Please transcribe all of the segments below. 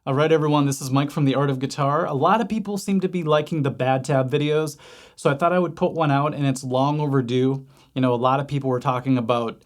All right, everyone, this is Mike from The Art of Guitar. A lot of people seem to be liking the bad tab videos, so I thought I would put one out, and it's long overdue. You know, a lot of people were talking about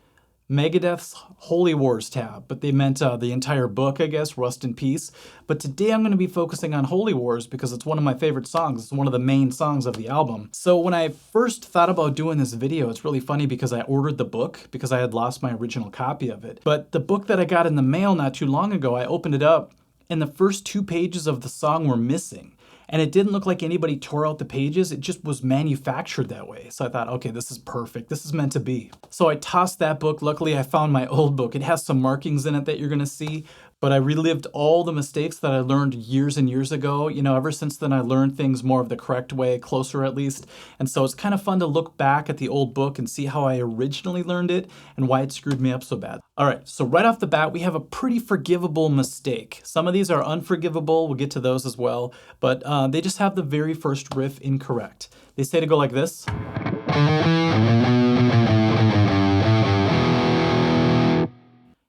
Megadeth's Holy Wars tab, but they meant the entire book, I guess, Rust in Peace. But today I'm going to be focusing on Holy Wars because it's one of my favorite songs. It's one of the main songs of the album. So when I first thought about doing this video, it's really funny because I ordered the book because I had lost my original copy of it. But the book that I got in the mail not too long ago, I opened it up, and the first 2 pages of the song were missing. And it didn't look like anybody tore out the pages, it just was manufactured that way. So I thought, okay, this is perfect, this is meant to be. So I tossed that book. Luckily I found my old book. It has some markings in it that you're gonna see, but I relived all the mistakes that I learned years and years ago. You know, ever since then I learned things more of the correct way, closer at least. And so it's kind of fun to look back at the old book and see how I originally learned it and why it screwed me up so bad. All right, so right off the bat, we have a pretty forgivable mistake. Some of these are unforgivable, we'll get to those as well, but they just have the very first riff incorrect. They say to go like this.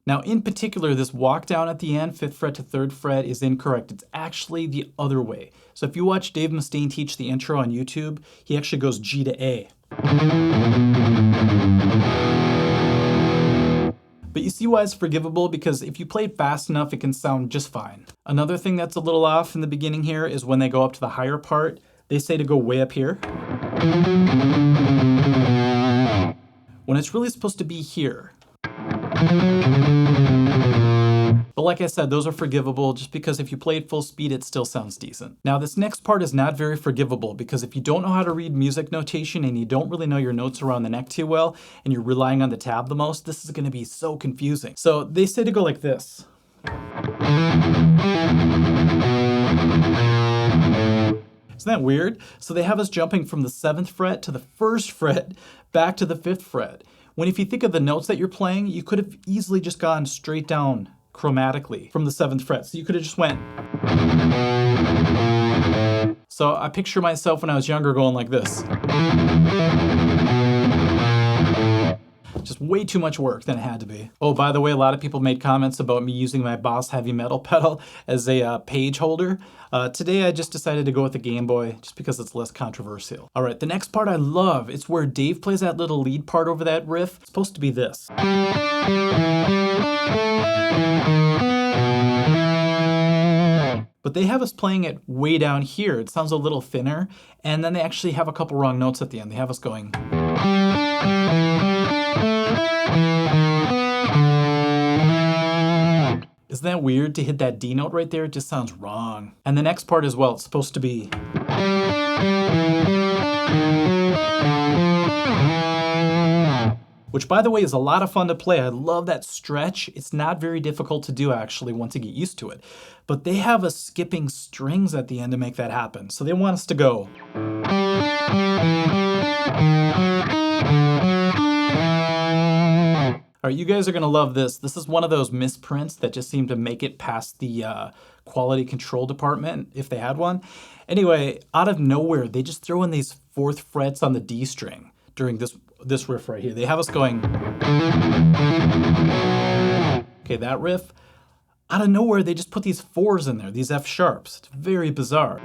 Now, in particular, this walk down at the end, 5th fret to 3rd fret, is incorrect. It's actually the other way. So if you watch Dave Mustaine teach the intro on YouTube, he actually goes G to A. But you see why it's forgivable? Because if you play it fast enough, it can sound just fine. Another thing that's a little off in the beginning here is when they go up to the higher part, they say to go way up here, when it's really supposed to be here. But like I said, those are forgivable just because if you play at full speed, it still sounds decent. Now this next part is not very forgivable because if you don't know how to read music notation and you don't really know your notes around the neck too well and you're relying on the tab the most, this is going to be so confusing. So they say to go like this. Isn't that weird? So they have us jumping from the 7th fret to the 1st fret back to the 5th fret. When if you think of the notes that you're playing, you could have easily just gone straight down chromatically from the 7th fret. So you could have just went. So I picture myself when I was younger going like this. Just way too much work than it had to be. Oh, by the way, a lot of people made comments about me using my Boss Heavy Metal pedal as a page holder. Today I just decided to go with the Game Boy just because it's less controversial. All right, the next part I love. It's where Dave plays that little lead part over that riff. It's supposed to be this. But they have us playing it way down here. It sounds a little thinner, and then they actually have a couple wrong notes at the end. They have us going. Isn't that weird to hit that D note right there? It just sounds wrong. And the next part as well, it's supposed to be. Which, by the way, is a lot of fun to play. I love that stretch. It's not very difficult to do, actually, once you get used to it. But they have us skipping strings at the end to make that happen. So they want us to go. All right, you guys are gonna love this. This is one of those misprints that just seem to make it past the quality control department, if they had one. Anyway, out of nowhere, they just throw in these 4th frets on the D string during this riff right here. They have us going. Okay, that riff. Out of nowhere, they just put these 4s in there, these F sharps. It's very bizarre.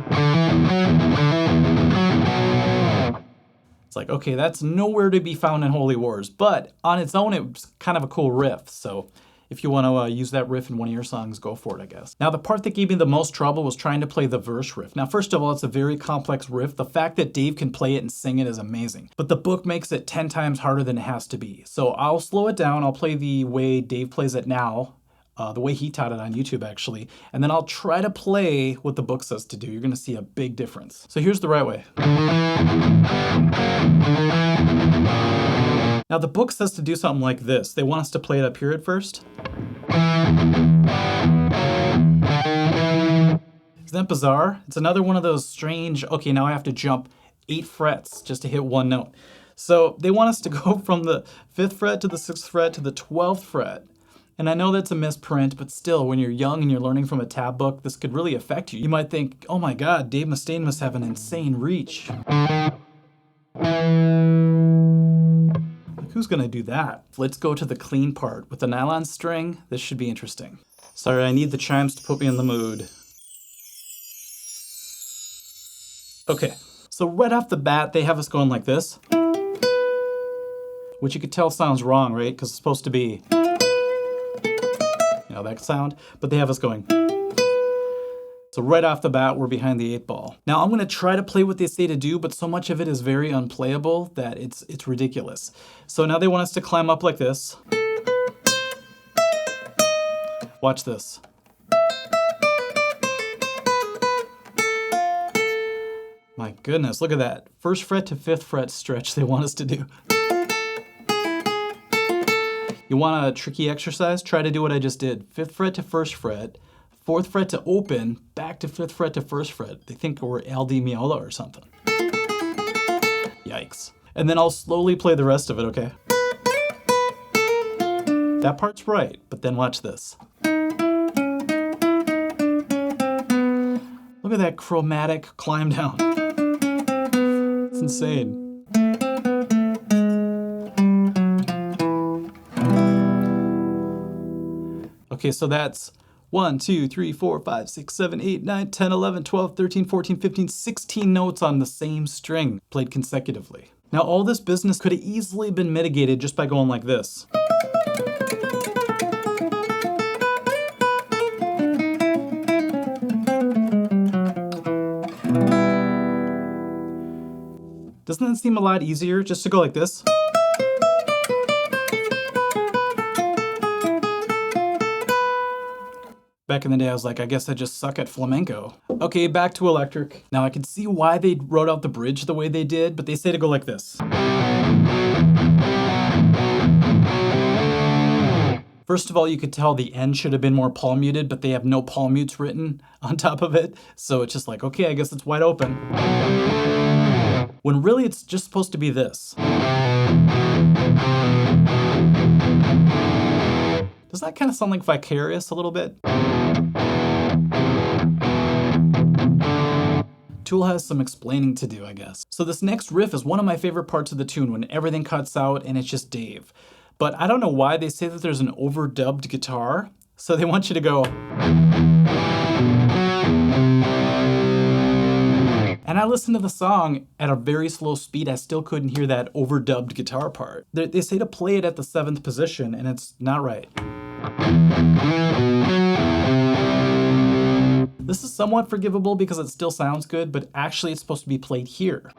It's like, okay, that's nowhere to be found in Holy Wars, but on its own, it's kind of a cool riff. So if you want to use that riff in one of your songs, go for it, I guess. Now, the part that gave me the most trouble was trying to play the verse riff. Now, first of all, it's a very complex riff. The fact that Dave can play it and sing it is amazing, but the book makes it 10 times harder than it has to be. So I'll slow it down. I'll play the way Dave plays it now. The way he taught it on YouTube, actually. And then I'll try to play what the book says to do. You're gonna see a big difference. So here's the right way. Now the book says to do something like this. They want us to play it up here at first. Isn't that bizarre? It's another one of those strange, okay, now I have to jump 8 frets just to hit one note. So they want us to go from the 5th fret to the 6th fret to the 12th fret. And I know that's a misprint, but still, when you're young and you're learning from a tab book, this could really affect you. You might think, oh my God, Dave Mustaine must have an insane reach. Like, who's gonna do that? Let's go to the clean part. With the nylon string, this should be interesting. Sorry, I need the chimes to put me in the mood. Okay, so right off the bat, they have us going like this, which you could tell sounds wrong, right? Because it's supposed to be, that sound, but they have us going. So right off the bat, we're behind the 8-ball. Now I'm gonna try to play what they say to do, but so much of it is very unplayable that it's ridiculous. So now they want us to climb up like this. Watch this. My goodness, look at that. 1st fret to 5th fret stretch they want us to do. You want a tricky exercise? Try to do what I just did. 5th fret to 1st fret, 4th fret to open, back to 5th fret to 1st fret. They think we're Al Di Meola or something. Yikes. And then I'll slowly play the rest of it, okay? That part's right, but then watch this. Look at that chromatic climb down. It's insane. Okay, so that's 1, 2, 3, 4, 5, 6, 7, 8, 9, 10, 11, 12, 13, 14, 15, 16 notes on the same string, played consecutively. Now all this business could have easily been mitigated just by going like this. Doesn't that seem a lot easier just to go like this? Back in the day, I was like, I guess I just suck at flamenco. Okay, back to electric. Now I can see why they wrote out the bridge the way they did, but they say to go like this. First of all, you could tell the end should have been more palm muted, but they have no palm mutes written on top of it. So it's just like, okay, I guess it's wide open. When really it's just supposed to be this. Does that kind of sound like Vicarious a little bit? Tool has some explaining to do, I guess. So this next riff is one of my favorite parts of the tune when everything cuts out and it's just Dave. But I don't know why they say that there's an overdubbed guitar. So they want you to go. And I listened to the song at a very slow speed. I still couldn't hear that overdubbed guitar part. They say to play it at the 7th position, and it's not right. This is somewhat forgivable because it still sounds good, but actually it's supposed to be played here.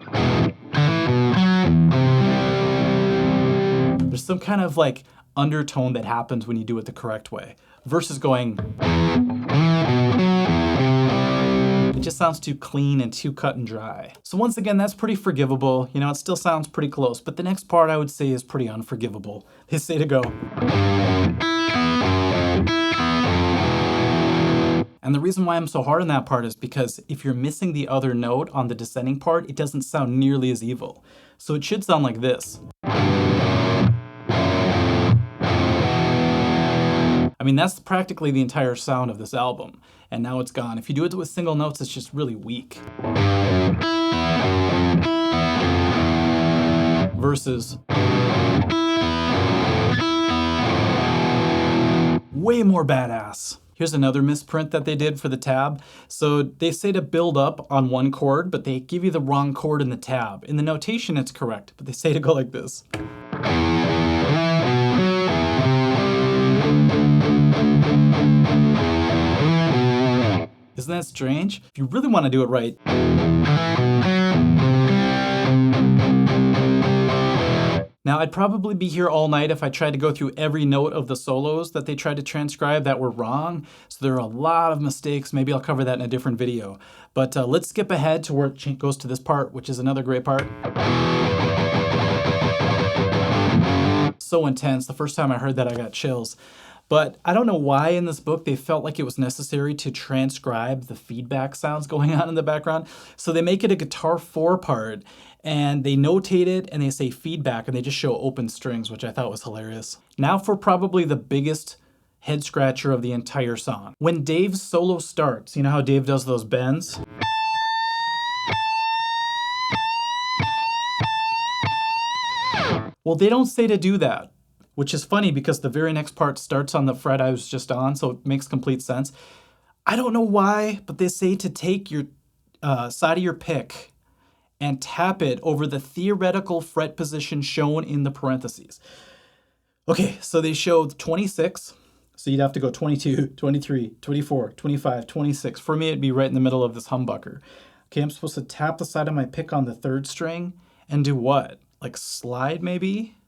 There's some kind of like undertone that happens when you do it the correct way, versus going. It just sounds too clean and too cut and dry. So once again, that's pretty forgivable. It still sounds pretty close, but the next part I would say is pretty unforgivable. They say to go. And the reason why I'm so hard on that part is because if you're missing the other note on the descending part, it doesn't sound nearly as evil. So it should sound like this. I mean, that's practically the entire sound of this album, and now it's gone. If you do it with single notes, it's just really weak. Versus way more badass. Here's another misprint that they did for the tab. So they say to build up on one chord, but they give you the wrong chord in the tab. In the notation, it's correct, but they say to go like this. Isn't that strange? If you really want to do it right, now I'd probably be here all night if I tried to go through every note of the solos that they tried to transcribe that were wrong. So there are a lot of mistakes. Maybe I'll cover that in a different video. But let's skip ahead to where it goes to this part, which is another great part. So intense. The first time I heard that, I got chills. But I don't know why in this book they felt like it was necessary to transcribe the feedback sounds going on in the background. So they make it a guitar 4 part and they notate it and they say feedback and they just show open strings, which I thought was hilarious. Now for probably the biggest head scratcher of the entire song. When Dave's solo starts, you know how Dave does those bends? Well, they don't say to do that. which is funny because the very next part starts on the fret I was just on, so it makes complete sense. I don't know why, but they say to take your side of your pick and tap it over the theoretical fret position shown in the parentheses. Okay, so they showed 26, so you'd have to go 22, 23, 24, 25, 26. For me, it'd be right in the middle of this humbucker. Okay, I'm supposed to tap the side of my pick on the third string and do what? Like slide maybe?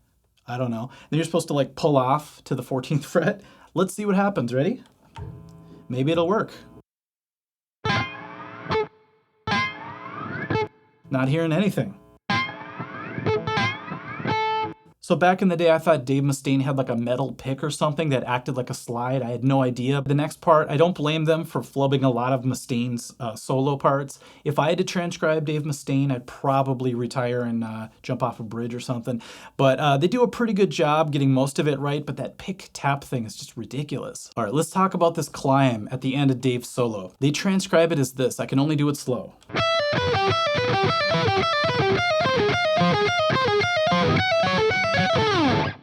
I don't know. Then you're supposed to like pull off to the 14th fret. Let's see what happens, ready? Maybe it'll work. Not hearing anything. So back in the day, I thought Dave Mustaine had like a metal pick or something that acted like a slide. I had no idea. The next part, I don't blame them for flubbing a lot of Mustaine's solo parts. If I had to transcribe Dave Mustaine, I'd probably retire and jump off a bridge or something. But they do a pretty good job getting most of it right, but that pick tap thing is just ridiculous. All right, let's talk about this climb at the end of Dave's solo. They transcribe it as this. I can only do it slow.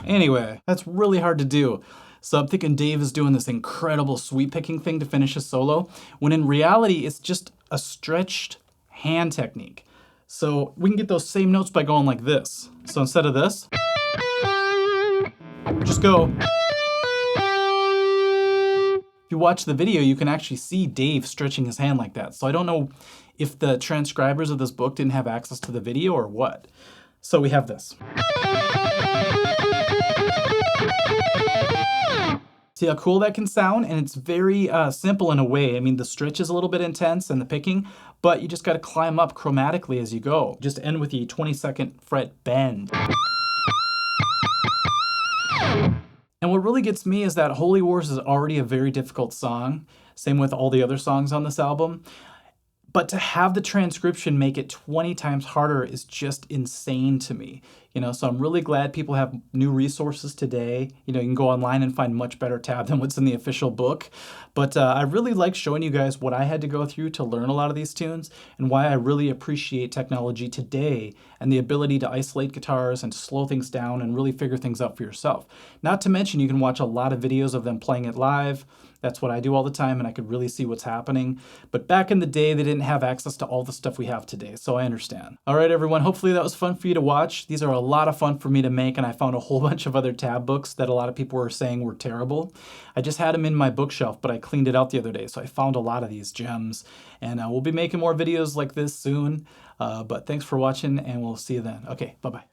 Anyway, that's really hard to do. So I'm thinking Dave is doing this incredible sweep picking thing to finish his solo, when in reality, it's just a stretched hand technique. So we can get those same notes by going like this. So instead of this, just go. If you watch the video, you can actually see Dave stretching his hand like that. So I don't know if the transcribers of this book didn't have access to the video or what. So we have this. See how cool that can sound? And it's very simple in a way. I mean, the stretch is a little bit intense and the picking, but you just got to climb up chromatically as you go. Just end with the 22nd fret bend. And what really gets me is that Holy Wars is already a very difficult song. Same with all the other songs on this album. But to have the transcription make it 20 times harder is just insane to me. So I'm really glad people have new resources today. You can go online and find much better tab than what's in the official book. But I really like showing you guys what I had to go through to learn a lot of these tunes and why I really appreciate technology today and the ability to isolate guitars and slow things down and really figure things out for yourself. Not to mention you can watch a lot of videos of them playing it live. That's what I do all the time, and I could really see what's happening. But back in the day, they didn't have access to all the stuff we have today, so I understand. All right, everyone, hopefully that was fun for you to watch. These are a lot of fun for me to make, and I found a whole bunch of other tab books that a lot of people were saying were terrible. I just had them in my bookshelf, but I cleaned it out the other day, so I found a lot of these gems. And we'll be making more videos like this soon. But thanks for watching, and we'll see you then. Okay, bye-bye.